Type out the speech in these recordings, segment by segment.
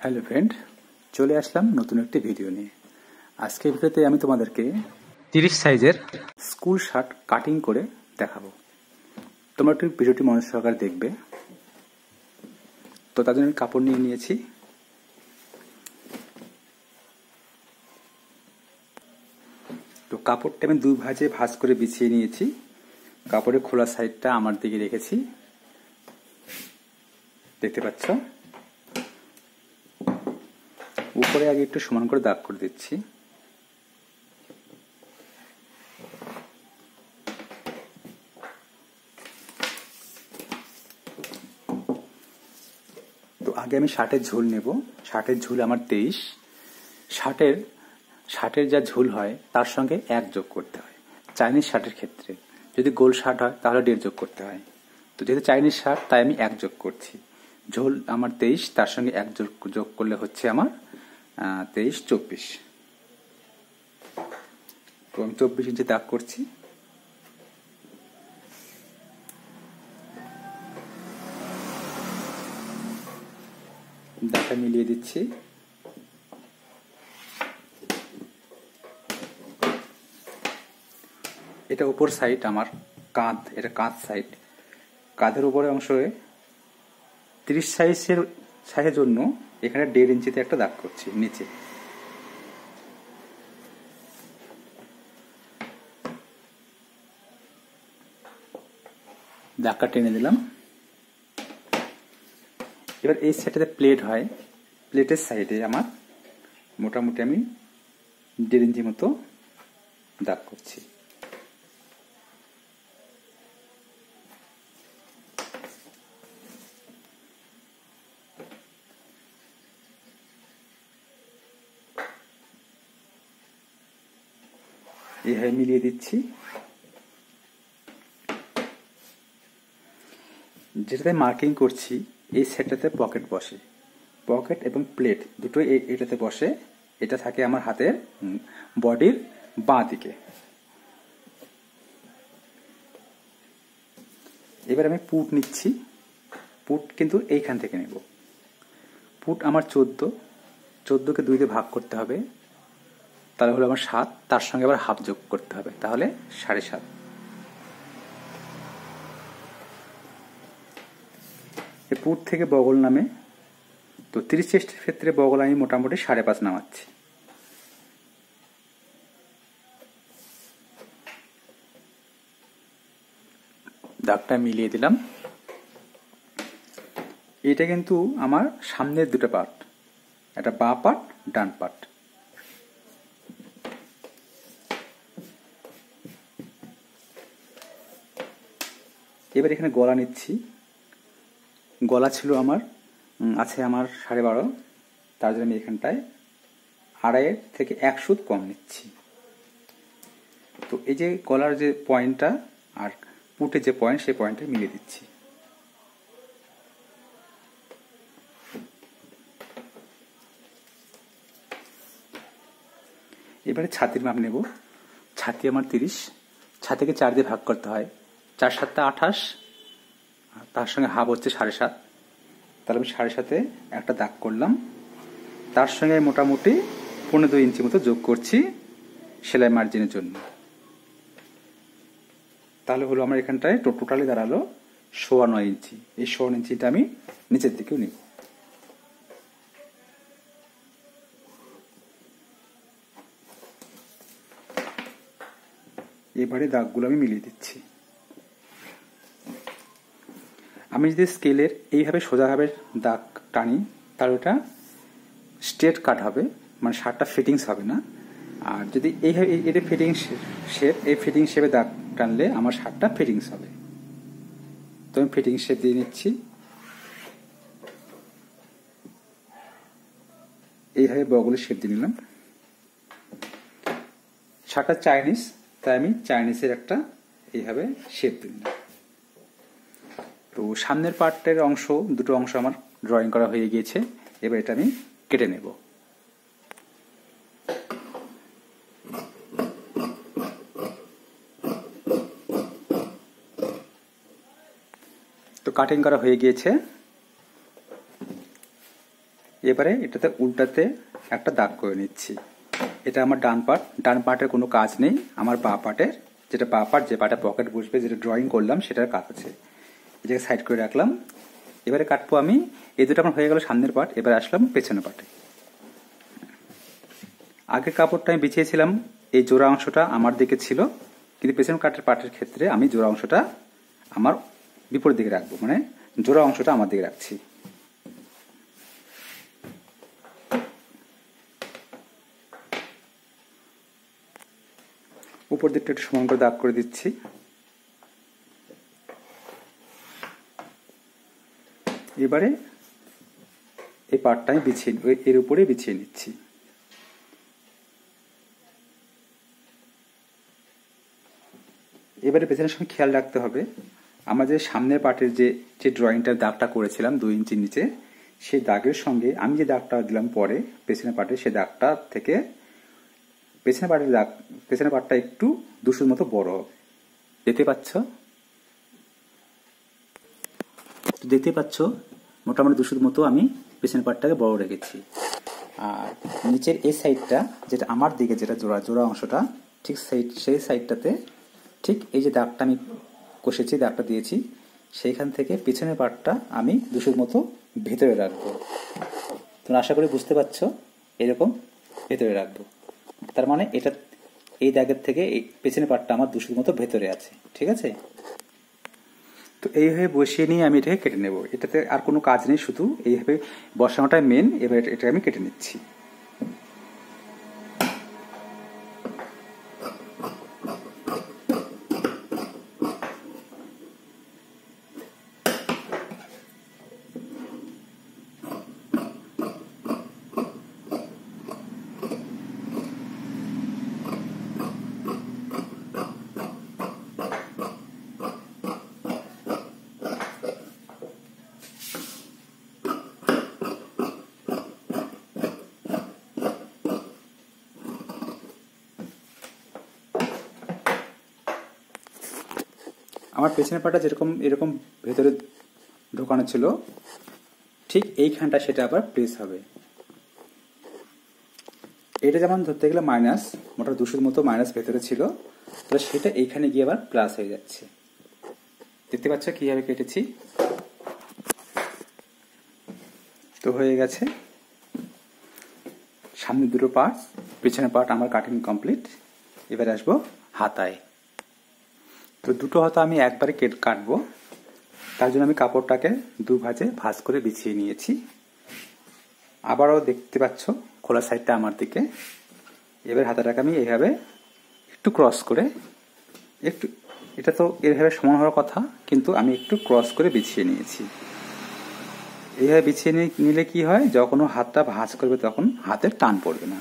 Hello friend, চলে আসলাম নতুন একটি ভিডিও নিয়ে। আজকের ভিডিওতে আমি তোমাদেরকে 30 সাইজের স্কুল শার্ট কাটিং করে দেখাবো। তোমরা একটু ভিডিওটি মনোযোগ সহকারে দেখবে। তো তার জন্য আমি কাপড় নিয়ে নিয়েছি। তো কাপড়টা আমি দুই ভাঁজে ভাঁজ করে বিছিয়ে নিয়েছি। কাপড়ের খোলা সাইডটা আমার দিকে রেখেছি, দেখতে পাচ্ছ। উপরে আগে একটু সমান করে দাগ করে দিচ্ছি। তো আগে আমি শার্টের ঝুল নেব। শার্টের ঝুল আমার 23। শার্টের যা ঝুল হয় তার সঙ্গে 1 যোগ করতে হয়। চাইনিজ শার্টের ক্ষেত্রে যদি গোল শার্ট হয় তাহলে 1.5 যোগ করতে হয়। তো যেহেতু চাইনিজ শার্ট তাই আমি 1 যোগ করছি। ঝুল আমার 23, তার সঙ্গে 1 যোগ করলে হচ্ছে আমার 23, 24। তো আমি 24 ইঞ্চি দাগ করছি। দাগটা মিলিয়ে দিচ্ছি। এটা উপর সাইড আমার কাঁধ, এটা কাঁধ সাইড। কাঁধের উপরে অংশে 30 সাইজের জন্য এখানে 1.5 ইঞ্চিতে একটা দাগ করছি নিচে। দাগটা টেনে দিলাম। এবার এই সাইডে প্লেট হয়, প্লেটের সাইডে আমার মোটামুটি আমি 1.5 ইঞ্চি মতো দাগ করছি। এইভাবে মিলিয়ে দিচ্ছি। যেটাতে মার্কিং করছি এই সেটটাতে পকেট বসে। পকেট এবং প্লেট দুটোই এটাতে বসে। এটা থাকে আমার হাতের বডির বাঁ দিকে। এবার আমি পুট নিচ্ছি। পুট কিন্তু এইখান থেকে নেব। পুট আমার 14কে 2 দিয়ে ভাগ করতে হবে, তাহলে হলো আমার 7। তার সঙ্গে আবার হাফ যোগ করতে হবে, তাহলে 7.5। পুট থেকে বগল নামে। তো 30 চেস্টের ক্ষেত্রে বগল আমি মোটামুটি 5.5 নামাচ্ছি। দাগটা মিলিয়ে দিলাম। এটা কিন্তু আমার সামনের দুটো পার্ট, একটা বাঁ পার্ট, ডান পার্ট। এবার এখানে গলা নিচ্ছি। গলা ছিল আমার আছে আমার 12.5, তার জন্য আমি এখানটায় 2.5 থেকে 1 সুত কম নিচ্ছি। তো এই যে গলার যে পয়েন্টটা আর পুটের যে পয়েন্ট, সেই পয়েন্টটা মিলিয়ে দিচ্ছি। এবারে ছাতির মাপ নেব। ছাতি আমার 30। ছাতিকে 4 দিয়ে ভাগ করতে হয়। 4 7 28, তার সঙ্গে হাফ হচ্ছে 7.5। তাহলে আমি 7.5-এ একটা দাগ করলাম। তার সঙ্গে মোটামুটি 15 ইঞ্চি মতো যোগ করছি সেলাই মার্জিনের জন্য। তাহলে হলো আমার এখানটায় টোটালি দাঁড়ালো 9.25 ইঞ্চি। এই 9.25 ইঞ্চিটা আমি নিচের দিকেও নিব। এবারে দাগগুলো আমি মিলিয়ে দিচ্ছি। আমি যদি স্কেলের এইভাবে সোজাভাবে দাগ টানি তাহলে ওটা স্ট্রেট কাট হবে, মানে শার্টটা ফিটিংস হবে না। আর যদি এইভাবে এটা ফিটিংস শেপ, এই ফিটিং শেপে দাগ টানলে আমার শার্টটা ফিটিংস হবে। তো আমি ফিটিং শেপ দিয়ে নিচ্ছি। এইভাবে বগলের শেপ দিয়ে নিলাম। শার্টটা চাইনিজ, তাই আমি চাইনিজের একটা এইভাবে শেপ দিয়ে নিলাম। তো সামনের পার্টের অংশ, দুটো অংশ আমার ড্রয়িং করা হয়ে গিয়েছে। এবার এটা আমি কেটে নেব। তো কাটিং করা হয়ে গিয়েছে। এবারে এটাতে উল্টাতে একটা দাগ করে নিচ্ছি। এটা আমার ডান পার্টের কোনো কাজ নেই, আমার বাঁ পার্টের, যেটা বাঁ পার্ট, যে পার্টে পকেট বসবে, যেটা ড্রয়িং করলাম সেটার কাজ আছে। এটাকে সাইড করে রাখলাম। এবারে কাটবো আমি, এই দুটো আমার হয়ে গেল সামনের পার্ট। এবারে আসলাম পেছনের পার্টে। আগের কাপড়টা আমি বিছিয়েছিলাম, এই জোড়া অংশটা আমার দিকে ছিল, কিন্তু পেছন কাটের পার্টের ক্ষেত্রে আমি জোড়া অংশটা আমার বিপরীত দিকে রাখবো, মানে জোড়া অংশটা আমার দিকে রাখছি। উপর দিকটা একটু সমান করে দাগ করে দিচ্ছি। এবারে এই পার্টটা আমি এর উপরে বিছিয়ে নিচ্ছি। এবারে পেছনের সঙ্গে খেয়াল রাখতে হবে, আমাদের সামনের পার্টের যে ড্রয়িংটার দাগটা করেছিলাম 2 ইঞ্চি নিচে, সেই দাগের সঙ্গে আমি যে দাগটা দিলাম পরে পেছনের পার্টে, সেই দাগটা থেকে পেছনের পার্টটা একটু 2 সুত মতো বড় হবে। দেখতে পাচ্ছ মোটামুটি 2 সুত মতো আমি পেছনের পার্টটাকে বড় রেখেছি। আর নিচের এই সাইডটা, যেটা আমার দিকে, যেটা জোড়া অংশটা, ঠিক সেই সাইডটাতে ঠিক এই যে দাগটা আমি কষেছি, দাগটা দিয়েছি, সেইখান থেকে পিছনের পার্টটা আমি 2 সুত মতো ভেতরে রাখবো। তোমরা আশা করি বুঝতে পারছো, এরকম ভেতরে রাখবো। তার মানে এটা এই দাগের থেকে এই পেছনের পার্টটা আমার 2 সুত মতো ভেতরে আছে, ঠিক আছে? তো এইভাবে বসিয়ে নিয়ে আমি এটাকে কেটে নেব। এটাতে আর কোনো কাজ নেই, শুধু এইভাবে বসানোটাই মেন। এবার এটা আমি কেটে নিচ্ছি। আমার পেছনের পাটা এরকম ভেতরে ঢোকানো ছিল, ঠিক এইখানটা সেটা আবার প্রেস হবে। এটা যেমন ধরতে গেলে মাইনাস, মোটা 2 সুত মতো মাইনাস ভেতরে ছিল, তো সেটা এইখানে গিয়ে আবার প্লাস হয়ে যাচ্ছে। দেখতে পাচ্ছ কিভাবে কেটেছি? তো হয়ে গেছে সামনে দুটো পার্ট, পেছনের পার্ট আমার কাটিং কমপ্লিট। এবার আসবো হাতায়। তো দুটো হাতা আমি একবারে কাটবো, তার জন্য আমি কাপড়টাকে 2 ভাঁজে ভাঁজ করে বিছিয়ে নিয়েছি। আবারও দেখতে পাচ্ছ খোলা সাইডটা আমার দিকে। এবার হাতাটাকে আমি এইভাবে একটু ক্রস করে, এটা তো এইভাবে সমান হওয়ার কথা, কিন্তু আমি একটু ক্রস করে বিছিয়ে নিয়েছি। এইভাবে বিছিয়ে নিলে কি হয়, যখন হাতটা ভাঁজ করবে তখন হাতের টান পড়বে না।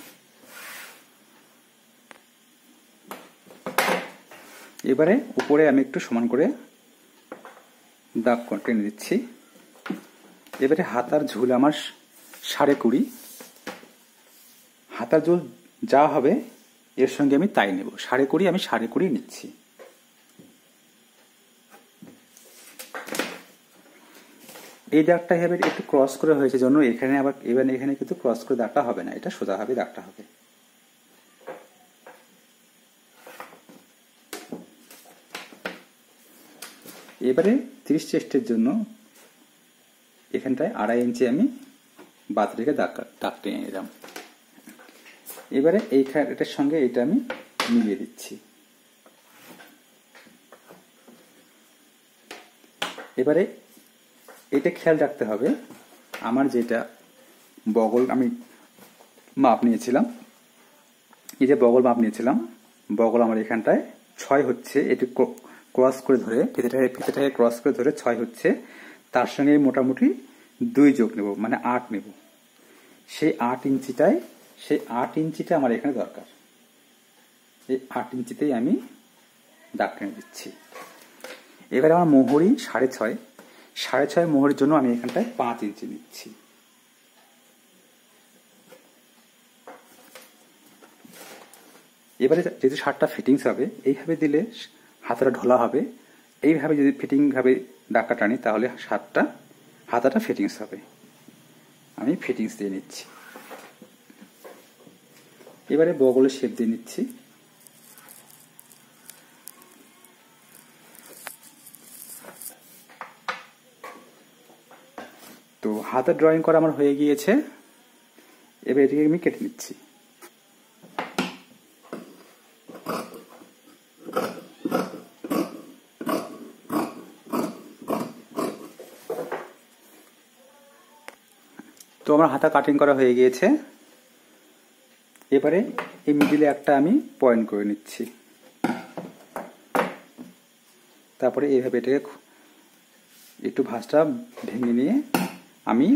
এবারে উপরে আমি একটু সমান করে দাগ টেনে দিচ্ছি। এবারে হাতার ঝুল আমার 20.5। হাতার ঝুল যা হবে এর সঙ্গে আমি তাই নেব। 20.5 আমি 20.5 নিচ্ছি। এই দাগটা এভাবে একটু ক্রস করে হয়েছে জন্য এখানে কিন্তু ক্রস করে দাগটা হবে না, এটা সোজাভাবে দাগটা হবে। এবারে 30 চেস্টের জন্য এখানটায় 2.5 ইঞ্চি আমি বাদ রেখে দাগ টেনে নিলাম। এবারে এটার সঙ্গে এটা আমি মিলিয়ে দিচ্ছি। এবারে এটা খেয়াল রাখতে হবে, আমার যেটা বগল আমি মাপ নিয়েছিলাম, এই যে বগল মাপ নিয়েছিলাম, বগল আমার এখানটায় 6 হচ্ছে। এটি ক্রস করে ধরে, ফিতেটাকে ক্রস করে ধরে 6 হচ্ছে। তার সঙ্গে মোটামুটি 2 যোগ নেব, মানে 8 নেব। সেই 8 ইঞ্চিটা আমার এখানে দরকার। এই 8 ইঞ্চিতেই আমি দাগ টেনে দিচ্ছি। এবারে আমার মোহরি 6.5 মোহরের জন্য আমি এখানটায় 5 ইঞ্চি নিচ্ছি। এবারে যেহেতু শার্টটা ফিটিংস হবে, এইভাবে দিলে হাতাটা ঢোলা হবে। এইভাবে যদি ফিটিং ভাবে দাগটা টানি তাহলে হাতাটা ফিটিংস হবে। আমি ফিটিংস দিয়ে নিচ্ছি। এবারে বগলের শেপ দিয়ে নিচ্ছি। তো হাতের ড্রয়িং করা আমার হয়ে গিয়েছে, এবার এটিকে আমি কেটে নিচ্ছি। তো আমার হাতা কাটিং করা হয়ে গিয়েছে, এবারে এই মিডিলে একটা আমি পয়েন্ট করে নিচ্ছি। তারপরে এইভাবে এটাকে একটু ভাঁজটা ভেঙে নিয়ে আমি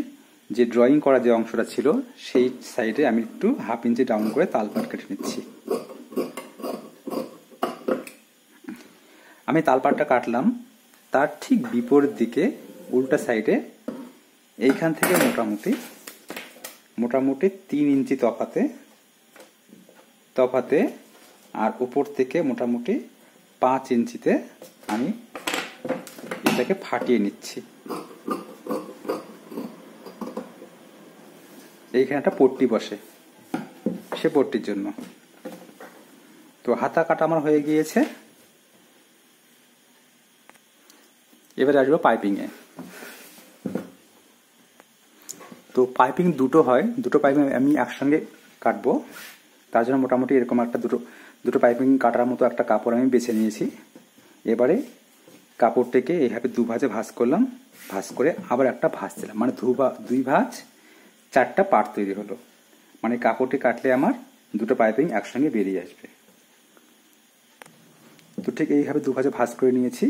যে ড্রয়িং করা যে অংশটা ছিল সেই সাইডে আমি একটু 1/2 ইঞ্চি ডাউন করে তালপাট কেটে নিচ্ছি। আমি তালপাটটা কাটলাম, তার ঠিক বিপরীত দিকে উল্টা সাইডে এইখান থেকে মোটামুটি 3 ইঞ্চি তফাতে আর উপর থেকে মোটামুটি 5 ইঞ্চিতে আমি এটাকে ফাটিয়ে নিচ্ছি। এইখানে একটা পট্টি বসে, সে পট্টির জন্য। তো হাতা কাটা আমার হয়ে গিয়েছে, এবারে আসবো পাইপিংয়ে। তো পাইপিং দুটো হয়, দুটো পাইপিং আমি একসঙ্গে কাটবো, তার জন্য মোটামুটি এরকম একটা দুটো পাইপিং কাটার মতো একটা কাপড় আমি বেছে নিয়েছি। এবারে কাপড়টাকে এইভাবে 2 ভাঁজে ভাঁজ করলাম, ভাঁজ করে আবার একটা ভাঁজ দিলাম, মানে 2 ভাঁজ 4টা পার্ট তৈরি হলো। মানে কাপড়টি কাটলে আমার দুটো পাইপিং একসঙ্গে বেরিয়ে আসবে। তো ঠিক এইভাবে 2 ভাঁজে ভাঁজ করে নিয়েছি।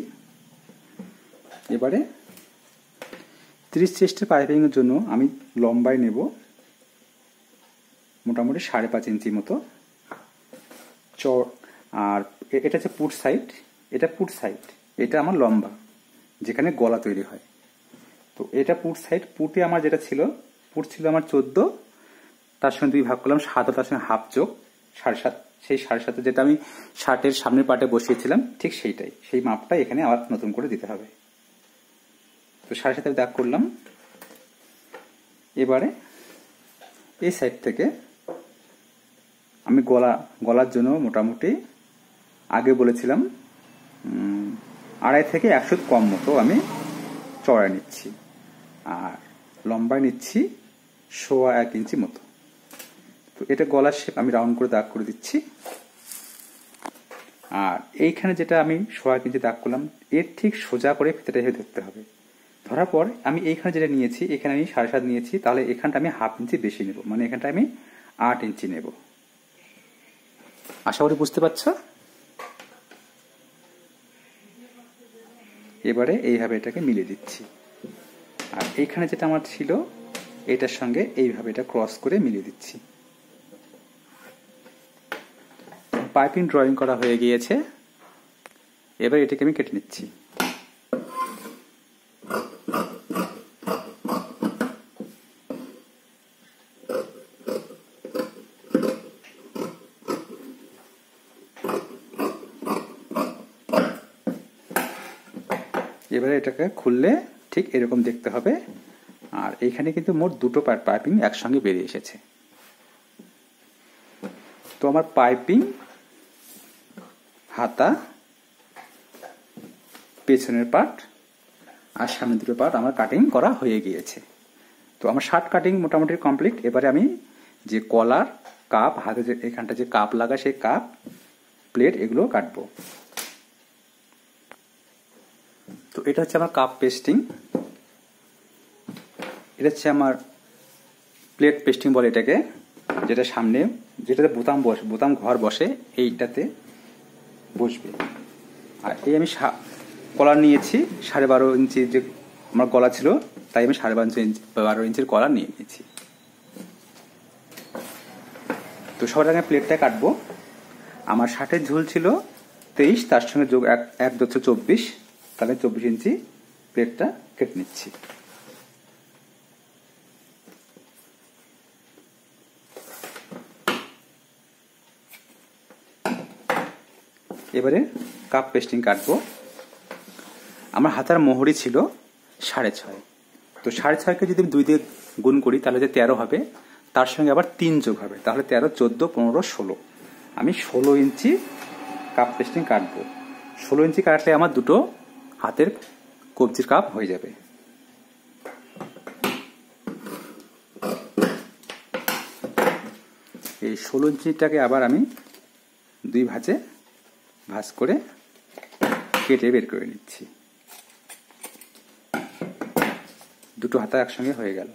এবারে 30 চেস্টের পাইপিংয়ের জন্য আমি লম্বায় নেব মোটামুটি 5.5 ইঞ্চি মতো আর এটা হচ্ছে পুট সাইড, এটা পুট সাইড, এটা আমার লম্বা যেখানে গলা তৈরি হয়। তো এটা পুট সাইড, পুটে আমার যেটা ছিল, পুট ছিল আমার 14, তার সঙ্গে 2 ভাগ করলাম 7, তার সঙ্গে হাফ যোগ 7.5, সেই 7.5 যেটা আমি শার্টের সামনের পাটে বসিয়েছিলাম ঠিক সেইটাই, সেই মাপটা এখানে আবার নতুন করে দিতে হবে। তো 7.5 দাগ করলাম। এবারে এই সাইড থেকে আমি গলার জন্য মোটামুটি আগে বলেছিলাম 2.5 থেকে 1 সুত কম মতো আমি চড়াই নিচ্ছি, আর লম্বায় নিচ্ছি 1.25 ইঞ্চি মতো। তো এটা গলার শেপ আমি রাউন্ড করে দাগ করে দিচ্ছি। আর এইখানে যেটা আমি 1.25 ইঞ্চি দাগ করলাম, এর ঠিক সোজা করে ফিতেটা ধরতে হবে। ধরার পর আমি এইখানে যেটা নিয়েছি, এখানে আমি 7.5 নিয়েছি, তাহলে এখানটা আমি 1/2 ইঞ্চি বেশি নেব, মানে এখানটা আমি 8 ইঞ্চি নেব। আশা করি বুঝতে পারছো। এবারে এইভাবে এটাকে মিলিয়ে দিচ্ছি, আর এইখানে যেটা আমার ছিল এটার সঙ্গে এইভাবে এটা ক্রস করে মিলিয়ে দিচ্ছি। পাইপিং ড্রয়িং করা হয়ে গিয়েছে, এবার এটাকে আমি কেটে নিচ্ছি। এবারে এটাকে খুললে ঠিক এরকম দেখতে হবে, আর এইখানে কিন্তু মোট 2টো পাইপিং একসঙ্গে বেরিয়ে এসেছে। তো আমার পাইপিং, হাতা, পেছনের পার্ট আর সামনের 2টো পার্ট আমার কাটিং করা হয়ে গিয়েছে। তো আমার শার্ট কাটিং মোটামুটি কমপ্লিট। এবারে আমি যে কলার, কাপ, হাতে যে এখানটা যে কাপ লাগা, সেই কাপ, প্লেট এগুলো কাটবো। তো এটা হচ্ছে আমার কাপ পেস্টিং, এটা হচ্ছে আমার প্লেট পেস্টিং বলে এটাকে, যেটা সামনে যেটাতে বোতাম ঘর বসে এইটাতে বসবে। আর এই আমি কলার নিয়েছি 12.5 ইঞ্চি, যে আমার গলা ছিল তাই আমি 12.5 ইঞ্চির কলার নিয়ে নিয়েছি। তো সবার আগে প্লেটটা কাটবো। আমার শার্টের ঝুল ছিল 23, তার সঙ্গে যোগ 1.24, তাহলে 24 ইঞ্চি প্লেটটা কেটে নিচ্ছি। এবারে কাপ পেস্টিং কাটবো। আমার হাতার মোহরি ছিল 6.5, তো 6.5কে যদি আমি 2 দিয়ে গুণ করি তাহলে যে 13 হবে, তার সঙ্গে আবার 3 যোগ হবে, তাহলে 13, 14, 15, 16। আমি 16 ইঞ্চি কাপ পেস্টিং কাটবো। 16 ইঞ্চি কাটলে আমার দুটো হাতের কবজির কাপ হয়ে যাবে। এই 16 ইঞ্চিটাকে আবার আমি 2 ভাঁজে ভাঁজ করে কেটে বের করে নিচ্ছি। দুটো হাতা একসঙ্গে হয়ে গেল।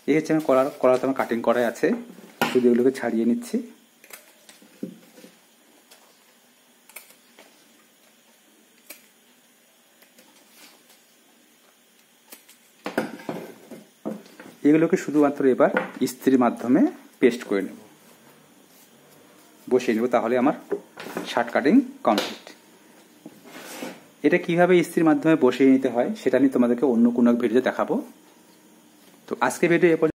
এই হচ্ছে আমার কলাতে আমার কাটিং করাই আছে, শুধু এগুলোকে ছাড়িয়ে নিচ্ছি। এগুলোকে শুধুমাত্র এবার ইস্ত্রির মাধ্যমে পেস্ট করে নেব, বসিয়ে নেব, তাহলে আমার শার্ট কাটিং কমপ্লিট। এটা কিভাবে ইস্ত্রির মাধ্যমে বসিয়ে নিতে হয় সেটা আমি তোমাদেরকে অন্য কোনো এক ভিডিওতে দেখাবো। তো আজকে ভিডিও